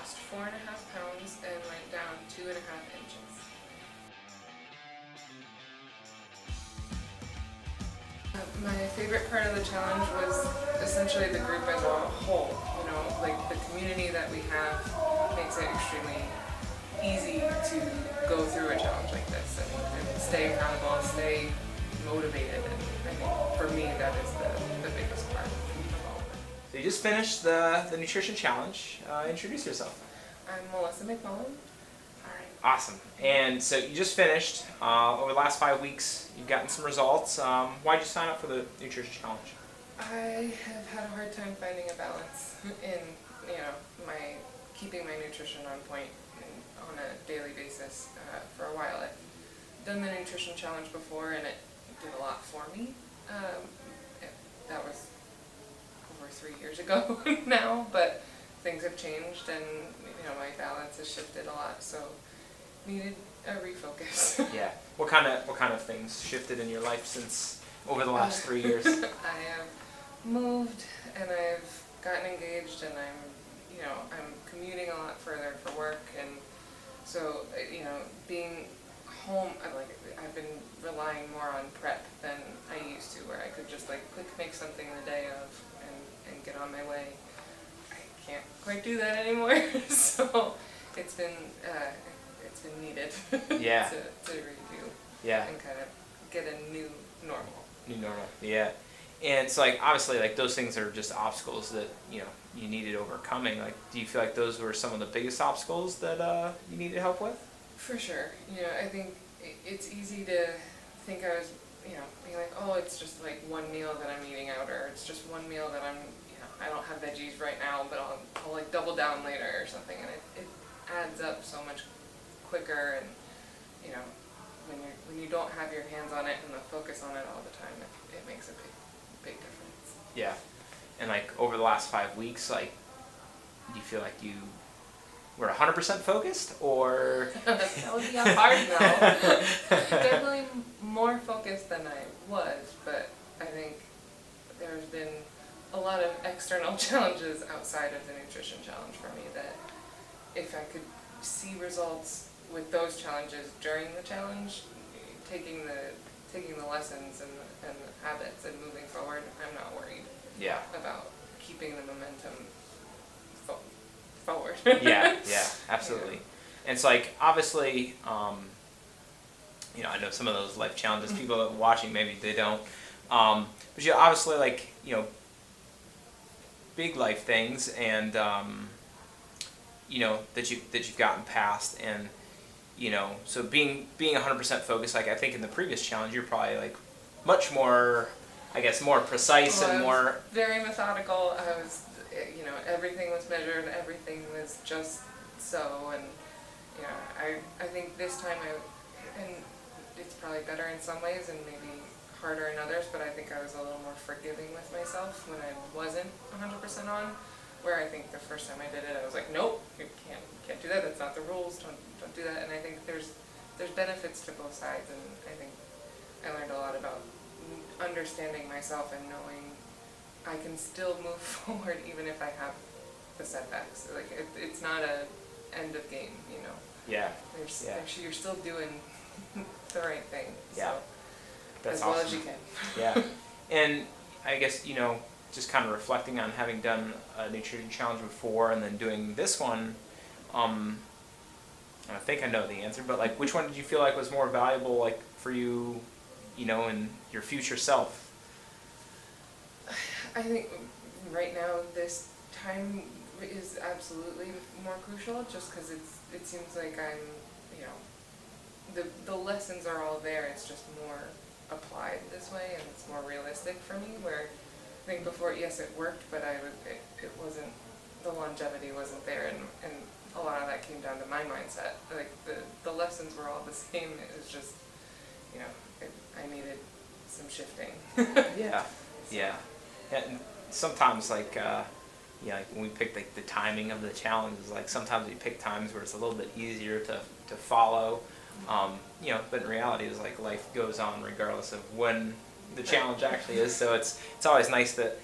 lost 4.5 pounds and went down 2.5 inches. My favorite part of the challenge was essentially the group as a whole. You know, like the community that we have makes it extremely easy to go through a challenge like this and stay accountable, stay motivated. And I think for me that is the biggest part of all of it. So you just finished the nutrition challenge. Introduce yourself. I'm Melissa McMullen. Awesome. And so you just finished. Over the last 5 weeks, you've gotten some results. Why'd you sign up for the nutrition challenge? I have had a hard time finding a balance in, my keeping my nutrition on point on a daily basis for a while. I've done the nutrition challenge before, and it did a lot for me. That was over 3 years ago now, but things have changed, and my balance has shifted a lot. So needed a refocus. Yeah. What kind of things shifted in your life since over the last 3 years? I have moved, and I've gotten engaged, and I'm commuting a lot further for work, and so being home, I've been relying more on prep than I used to, where I could just quick make something the day of and get on my way. I can't quite do that anymore, so it's been needed. Yeah. to redo. Yeah. And kind of get a new normal. New normal. Yeah. And so obviously those things are just obstacles that you needed overcoming. Do you feel like those were some of the biggest obstacles that you needed help with? For sure. I think it's easy to think I was being like, oh, it's just one meal that I'm eating out, or it's just one meal that I don't have veggies right now, but I'll double down later or something, and it adds up so much quicker, and when you don't have your hands on it and the focus on it all the time, it makes a big difference. Yeah. And over the last 5 weeks, do you feel like you were 100% focused, or? That would be a hard no. Definitely more focused than I was, but I think there's been a lot of external challenges outside of the nutrition challenge for me that if I could see results with those challenges during the challenge, taking the lessons and the habits and moving forward, I'm not worried. Yeah. About keeping the momentum forward. Yeah, absolutely. Yeah. And so obviously, I know some of those life challenges, people that are watching, maybe they don't. But obviously big life things, and that you've gotten past, and so being 100% focused, I think in the previous challenge you're probably much more, I guess, more precise and more very methodical. I was everything was measured, everything was just so, and I think this time and it's probably better in some ways and maybe harder in others, but I think I was a little more forgiving with myself when I wasn't 100% on, where I think the first time I did it I was like, nope, you can't do that, that's not the rules, don't do that. And I think there's benefits to both sides, and I think I learned a lot about understanding myself and knowing I can still move forward even if I have the setbacks. It's not a end of game, Yeah. You're still doing the right thing. Yeah. So, That's as well awesome. as you can. Yeah. And I guess, just kind of reflecting on having done a nutrition challenge before and then doing this one, I think I know the answer, but which one did you feel was more valuable for you, in your future self? I think right now this time is absolutely more crucial, just because it seems like I'm, the lessons are all there, it's just more applied this way, and it's more realistic for me, where I think before, yes, it worked, but it wasn't, the longevity wasn't there, and a lot of that came down to my mindset. The lessons were all the same, it was just, I needed some shifting. Yeah. Yeah. And sometimes when we pick the timing of the challenges, sometimes we pick times where it's a little bit easier to follow, but in reality it's life goes on regardless of when the challenge actually is. So it's always nice that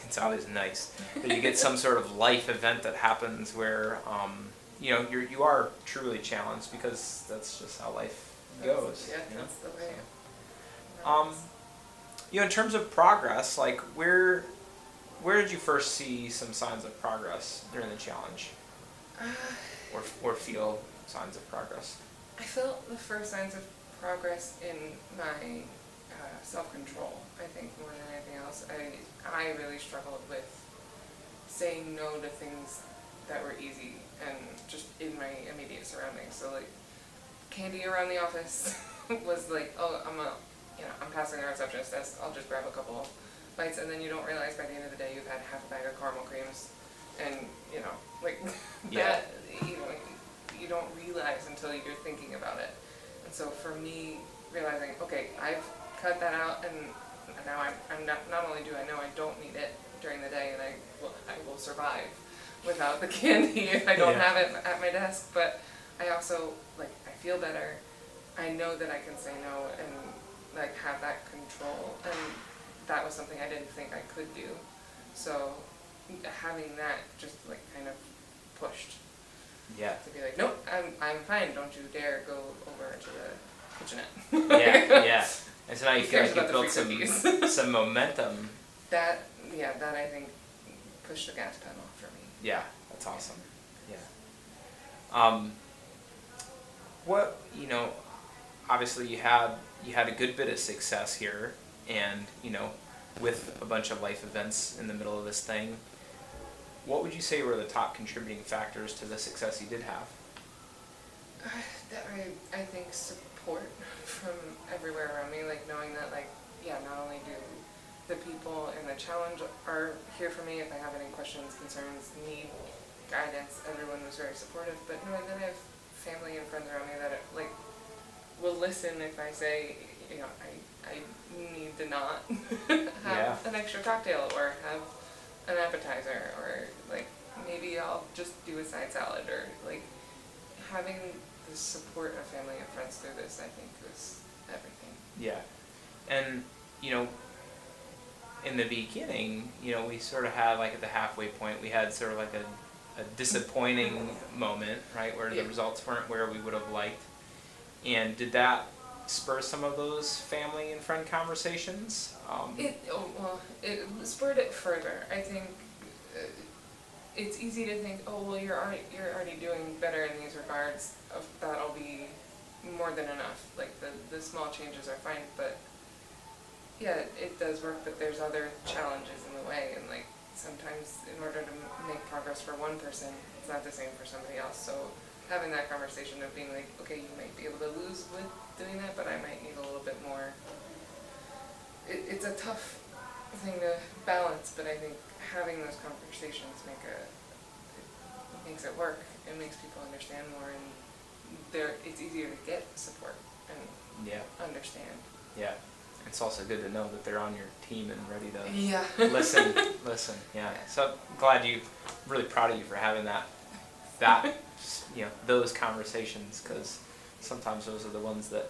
it's always nice that you get some sort of life event that happens where you are truly challenged, because that's just how life goes. Yeah, you know? that's the way. Um, in terms of progress, like where did you first see some signs of progress during the challenge, or feel signs of progress? I felt the first signs of progress in my self-control, I think, more than anything else. I really struggled with saying no to things that were easy and just in my immediate surroundings. So like candy around the office was like, oh, I'm passing the receptionist desk, I'll just grab a couple bites, and then you don't realize by the end of the day you've had half a bag of caramel creams, and like Yeah. that, you don't realize until you're thinking about it. And so for me, realizing, okay, I've cut that out, and now I'm not only do I know I don't need it during the day, and I will survive without the candy if I don't Yeah. have it at my desk, but I also, like, I feel better. I know that I can say no and, like, have that control, and that was something I didn't think I could do. So having that just, like, kind of pushed Yeah. to be like, nope, I'm fine, don't you dare go over into the kitchenette. Yeah. And so now you Who feel cares like you about the built free some cookies? some momentum. That I think pushed the gas pedal for me. Yeah, that's awesome. Yeah. What obviously you had a good bit of success here, and with a bunch of life events in the middle of this thing. What would you say were the top contributing factors to the success you did have? I think support from everywhere around me, like knowing that, like, yeah, not only do the people in the challenge are here for me if I have any questions, concerns, need guidance, everyone was very supportive, but knowing that I have family and friends around me that like will listen if I say, I need to not have an extra cocktail or have an appetizer, or like maybe I'll just do a side salad, or like having the support of family and friends through this, I think, was everything. Yeah. And in the beginning, we sort of had, like, at the halfway point, we had sort of like a disappointing moment, right, where the results weren't where we would have liked. And did that spur some of those family and friend conversations? It spurred it further. I think it's easy to think, oh well, you're already doing better in these regards. That'll be more than enough. Like the small changes are fine, but yeah, it does work. But there's other challenges in the way, and like sometimes in order to make progress for one person, it's not the same for somebody else. So having that conversation of being like, okay, you might be able to lose with doing that, but I might need a little bit more. It's a tough thing to balance, but I think having those conversations makes it work. It makes people understand more, and it's easier to get support and understand. Yeah. It's also good to know that they're on your team and ready to Yeah. listen. Yeah. So really proud of you for having that those conversations, because sometimes those are the ones that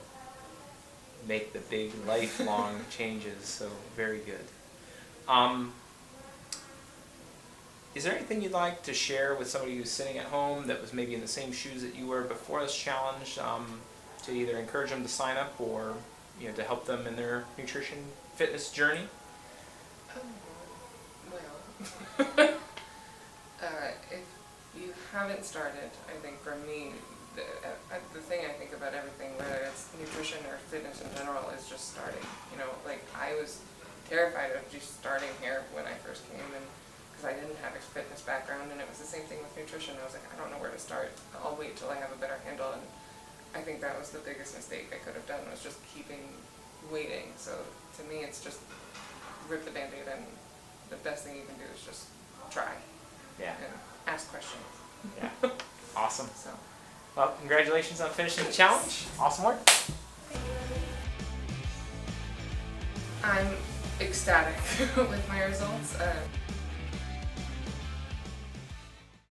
make the big lifelong changes. So very good. Is there anything you'd like to share with somebody who's sitting at home that was maybe in the same shoes that you were before this challenge, to either encourage them to sign up, or to help them in their nutrition fitness journey? Well, if you haven't started, I think for me, the thing I think about everything, whether it's nutrition or fitness in general, is just starting. Like I was terrified of just starting here when I first came, and because I didn't have a fitness background, and it was the same thing with nutrition. I was like, I don't know where to start. I'll wait till I have a better handle, and I think that was the biggest mistake I could have done, was just waiting. So to me, it's just rip the Band-Aid, and the best thing you can do is just try. Yeah. And ask questions. Yeah. Awesome. So. Well, congratulations on finishing the challenge. Awesome work. I'm ecstatic with my results.